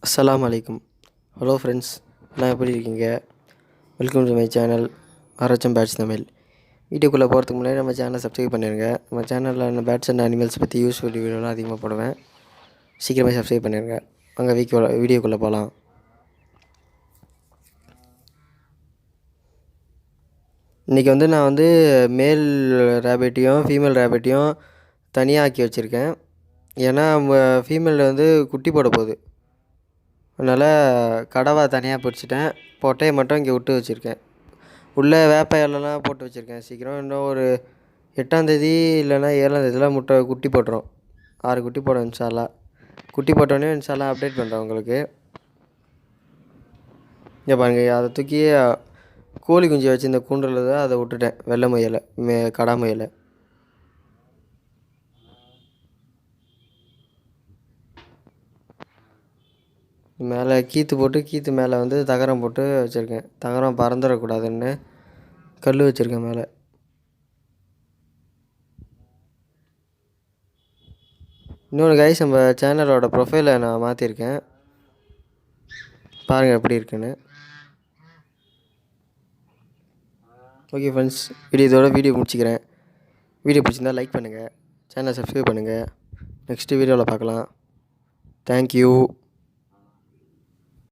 அஸ்ஸலாமு அலைக்கும். Hello friends, எல்லாம் எப்படி இருக்கீங்க? Welcome to my channel RHM Birds Tamil. வீடியோக்குள்ளே போகிறதுக்கு முன்னாடி நம்ம சேனலை சப்ஸ்கிரைப் பண்ணிடுங்க. நம்ம சேனலில் நான் பேர்ட்ஸ் அண்ட் அனிமல்ஸ் பற்றி யூஸ்ஃபுல் வீடியோலாம் அதிகமாக போடுவேன். சீக்கிரமாக சப்ஸ்கிரைப் பண்ணிடுங்க. வாங்க வீடியோக்குள்ளே போகலாம். இன்றைக்கி நான் மேல் ரேபிட்டையும் ஃபீமேல் ரேபிட்டையும் தனியாக ஆக்கி வச்சுருக்கேன். ஏன்னா ஃபீமேல் குட்டி போட போகுது. அதனால் கடவா தனியாக பிரிச்சுட்டேன். பொட்டையை மட்டும் இங்கே விட்டு வச்சுருக்கேன். உள்ளே வேப்ப இலைலாம் போட்டு வச்சுருக்கேன். சீக்கிரம் இன்னும் ஒரு 8ஆந்தேதி இல்லைன்னா 7ஆந்தேதியில் குட்டி போட்டுரும். 6 குட்டி போடும் இன்ஷா அல்லாஹ். குட்டி போட்டோடனே இன்ஷா அல்லாஹ் அப்டேட் பண்ணுறேன் உங்களுக்கு. இங்கே பாருங்கள், அதை தூக்கி கோழி குஞ்சு வச்சு இந்த கூண்டில் தான் அதை விட்டுட்டேன். வெள்ளை முயலை கடா முயலை. மேலே கீற்று மேலே தகரம் போட்டு வச்சுருக்கேன். தகரம் பறந்துடக்கூடாதுன்னு கல் வச்சுருக்கேன் மேலே. இன்னொன்று கைஸ், நம்ம சேனலோட ப்ரொஃபைலை நான் மாற்றிருக்கேன். பாருங்கள் எப்படி இருக்குன்னு. ஓகே ஃப்ரெண்ட்ஸ், வீடியோ முடிச்சுக்கிறேன். வீடியோ பிடிச்சிருந்தால் லைக் பண்ணுங்கள், சேனலை சப்ஸ்கிரைப் பண்ணுங்கள். நெக்ஸ்ட்டு வீடியோவில் பார்க்கலாம். தேங்க்யூ.